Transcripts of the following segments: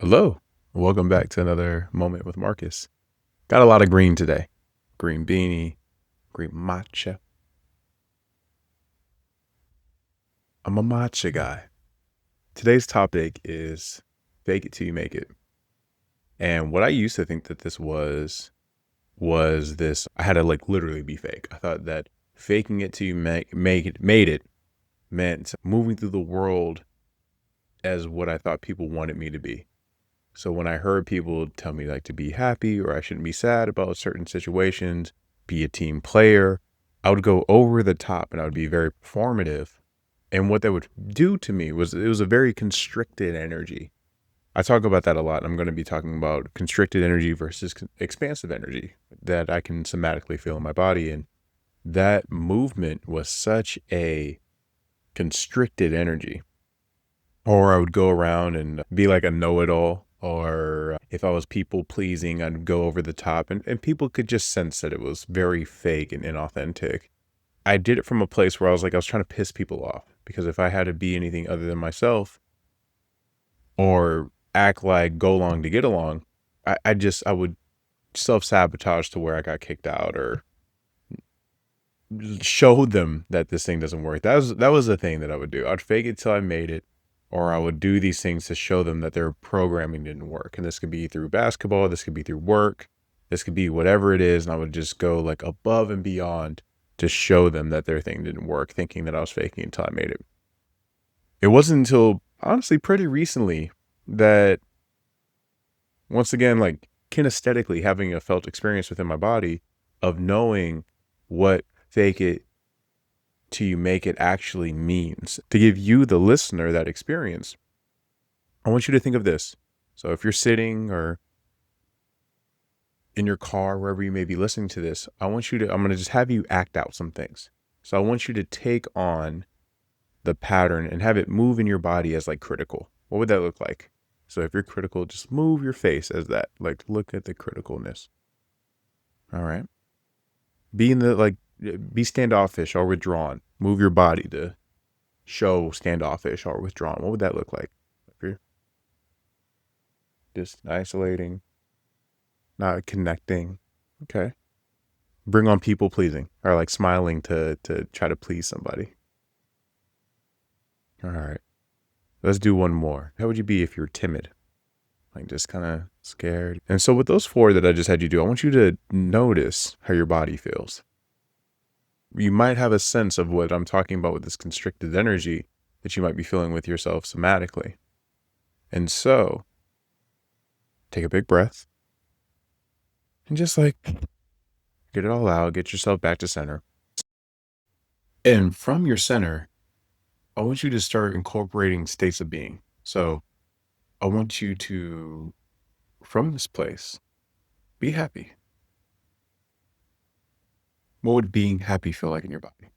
Hello. Welcome back to another moment with Marcus. Got a lot of green today. Green beanie, green matcha. I'm a matcha guy. Today's topic is fake it till you make it. And what I used to think that this was this I had to literally be fake. I thought that faking it till you made it meant moving through the world as what I thought people wanted me to be. So when I heard people tell me to be happy or I shouldn't be sad about certain situations, be a team player, I would go over the top and I would be very performative. And what that would do to me was it was a very constricted energy. I talk about that a lot. I'm going to be talking about constricted energy versus expansive energy that I can somatically feel in my body. And that movement was such a constricted energy. Or I would go around and be like a know-it-all. Or if I was people pleasing, I'd go over the top. And people could just sense that it was very fake and inauthentic. I did it from a place where I was trying to piss people off. Because if I had to be anything other than myself or act like go along to get along, I would self-sabotage to where I got kicked out or show them that this thing doesn't work. That was the thing that I would do. I'd fake it till I made it, or I would do these things to show them that their programming didn't work. And this could be through basketball, this could be through work, this could be whatever it is. And I would just go above and beyond to show them that their thing didn't work, thinking that I was faking until I made it. It wasn't until honestly pretty recently that once again, kinesthetically having a felt experience within my body of knowing what fake it till you make it actually means. To give you, the listener, that experience, I want you to think of this. So if you're sitting or in your car, wherever you may be listening to this, I'm going to just have you act out some things. So I want you to take on the pattern and have it move in your body as critical. What would that look like? So if you're critical, just move your face as that. Look at the criticalness. All right. Be standoffish or withdrawn. Move your body to show standoffish or withdrawn. What would that look like? If you're just isolating, not connecting. Okay. Bring on people pleasing or smiling to try to please somebody. All right. Let's do one more. How would you be if you're timid? Just kind of scared. And so with those four that I just had you do, I want you to notice how your body feels. You might have a sense of what I'm talking about with this constricted energy that you might be feeling with yourself somatically. And so take a big breath and just get it all out, get yourself back to center. And from your center, I want you to start incorporating states of being. So I want you to, from this place, be happy. What would being happy feel like in your body?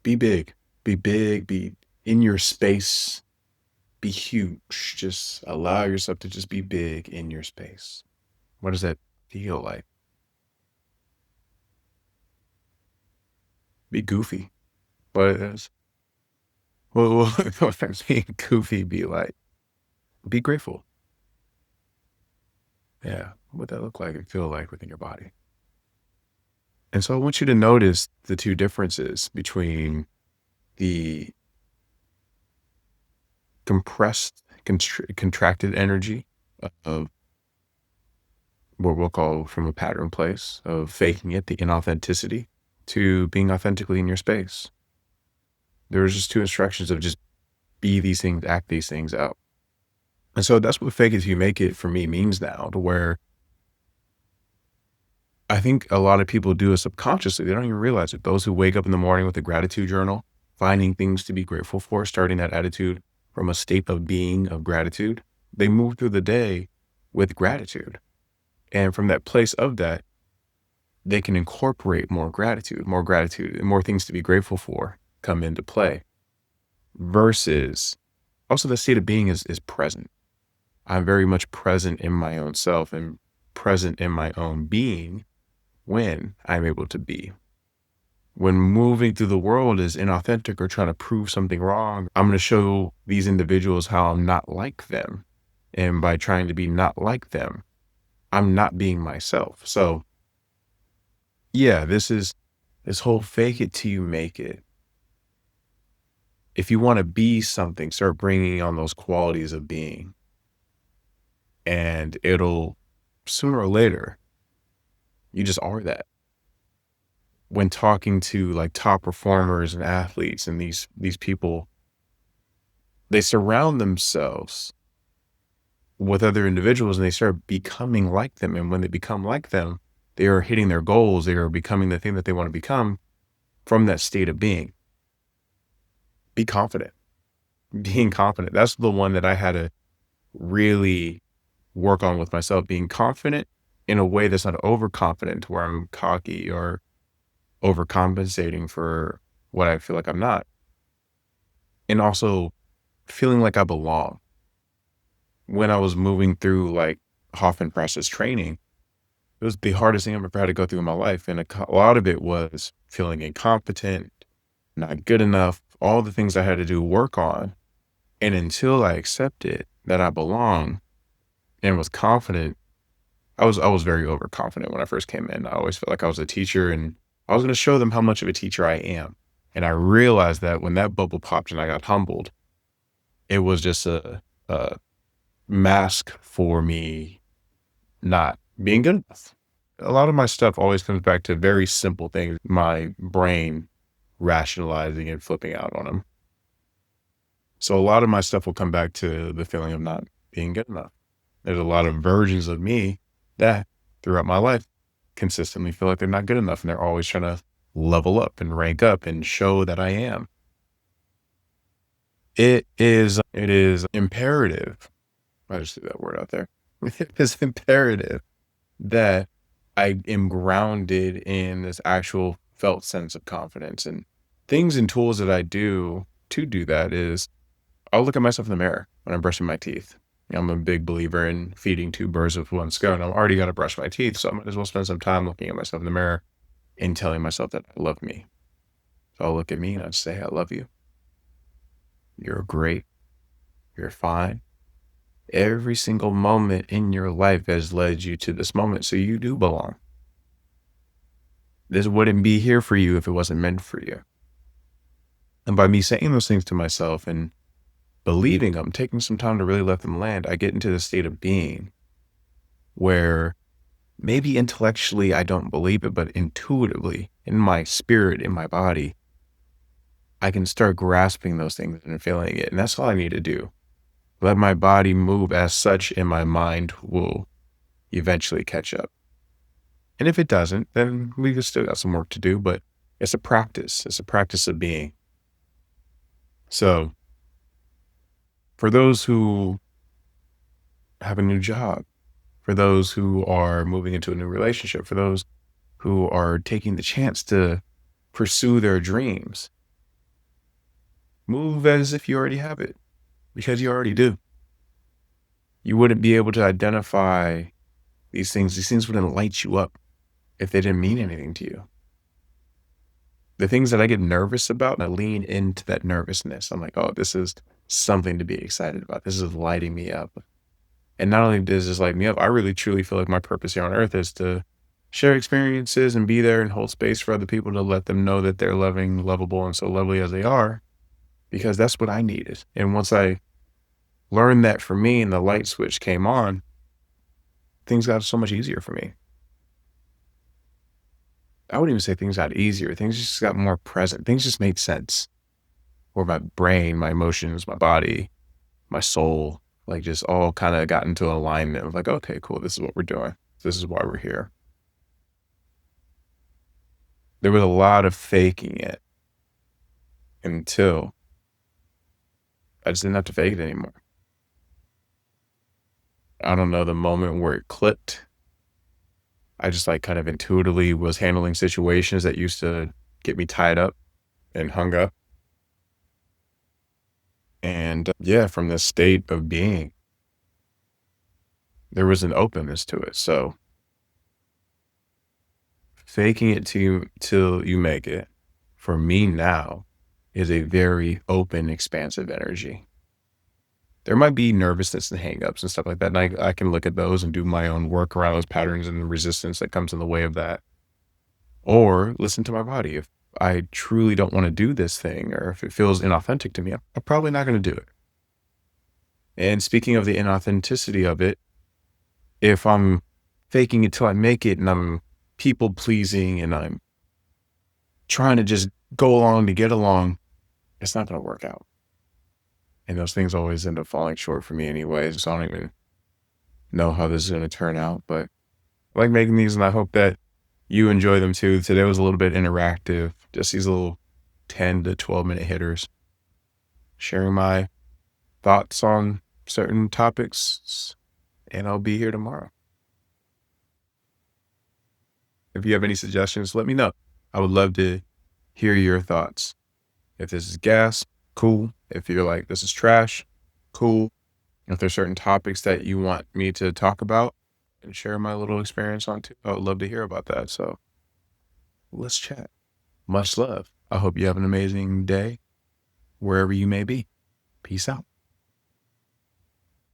Be big, be in your space, be huge. Just allow yourself to just be big in your space. What does that feel like? Be goofy. What is, what does being goofy be like? Be grateful. Yeah. What would that look like and feel like within your body? And so I want you to notice the two differences between the compressed, contracted energy of what we'll call from a pattern place of faking it, the inauthenticity, to being authentically in your space. There was just two instructions of just be these things, act these things out. And so that's what fake it till you make it for me means now, to where I think a lot of people do it subconsciously. They don't even realize it. Those who wake up in the morning with a gratitude journal, finding things to be grateful for, starting that attitude from a state of being of gratitude, they move through the day with gratitude. And from that place of that, they can incorporate more gratitude, and more things to be grateful for come into play. Versus also the state of being is present. I'm very much present in my own self and present in my own being when I'm able to be. when moving through the world is inauthentic or trying to prove something wrong, I'm going to show these individuals how I'm not like them. And by trying to be not like them, I'm not being myself. So, yeah, this whole fake it till you make it. If you want to be something, start bringing on those qualities of being, and it'll sooner or later, you just are that. When talking to like top performers and athletes and these people, they surround themselves with other individuals and they start becoming like them. And when they become like them, they are hitting their goals. They are becoming the thing that they want to become from that state of being. Be confident. Being confident. That's the one that I had to really work on with myself, being confident in a way that's not overconfident, where I'm cocky or overcompensating for what I feel like I'm not. And also feeling like I belong. When I was moving through like Hoffman Process training, it was the hardest thing I've ever had to go through in my life. And a lot of it was feeling incompetent, not good enough, all the things I had to do work on. And until I accepted that I belong and was confident, I was very overconfident when I first came in. I always felt like I was a teacher and I was going to show them how much of a teacher I am. And I realized that when that bubble popped and I got humbled, it was just a mask for me not being good enough. A lot of my stuff always comes back to very simple things, my brain rationalizing and flipping out on them. So a lot of my stuff will come back to the feeling of not being good enough. There's a lot of versions of me that throughout my life consistently feel like they're not good enough and they're always trying to level up and rank up and show that I am. It is imperative. I just threw that word out there. It is imperative that I am grounded in this actual felt sense of confidence, and things and tools that I do to do that is I'll look at myself in the mirror when I'm brushing my teeth. I'm a big believer in feeding two birds with one stone. I've already got to brush my teeth, so I might as well spend some time looking at myself in the mirror and telling myself that I love me. So I'll look at me and I'll say, I love you. You're great. You're fine. Every single moment in your life has led you to this moment, so you do belong. This wouldn't be here for you if it wasn't meant for you. And by me saying those things to myself and believing them, taking some time to really let them land, I get into the state of being where maybe intellectually I don't believe it, but intuitively in my spirit, in my body, I can start grasping those things and feeling it. And that's all I need to do. Let my body move as such and my mind will eventually catch up. And if it doesn't, then we've still got some work to do, but it's a practice. It's a practice of being. So for those who have a new job, for those who are moving into a new relationship, for those who are taking the chance to pursue their dreams, move as if you already have it, because you already do. You wouldn't be able to identify these things. These things wouldn't light you up if they didn't mean anything to you. The things that I get nervous about, I lean into that nervousness. I'm like, oh, this is something to be excited about. This is lighting me up. And not only does this light me up, I really truly feel like my purpose here on earth is to share experiences and be there and hold space for other people to let them know that they're loving, lovable, and so lovely as they are, because that's what I needed. And once I learned that for me and the light switch came on, things got so much easier for me. I wouldn't even say things got easier. Things just got more present. Things just made sense. Or my brain, my emotions, my body, my soul, like just all kind of got into alignment of like, okay, cool. This is what we're doing. This is why we're here. There was a lot of faking it until I just didn't have to fake it anymore. I don't know the moment where it clicked. I just like kind of intuitively was handling situations that used to get me tied up and hung up. And yeah, from this state of being, there was an openness to it. So faking it till you make it. for me now is a very open, expansive energy. There might be nervousness and hangups and stuff like that, and I can look at those and do my own work around those patterns and the resistance that comes in the way of that, or listen to my body. If I truly don't want to do this thing, or if it feels inauthentic to me, I'm probably not going to do it. And speaking of the inauthenticity of it, if I'm faking it till I make it and I'm people pleasing and I'm trying to just go along to get along, it's not going to work out. And those things always end up falling short for me anyways. So I don't even know how this is going to turn out, but I like making these and I hope that you enjoy them too. Today was a little bit interactive, just these little 10 to 12-minute hitters, sharing my thoughts on certain topics, and I'll be here tomorrow. If you have any suggestions, let me know. I would love to hear your thoughts. If this is gas, cool. If you're like, this is trash, cool. If there's certain topics that you want me to talk about and share my little experience on too, I would love to hear about that. So let's chat. Much love. I hope you have an amazing day wherever you may be. Peace out.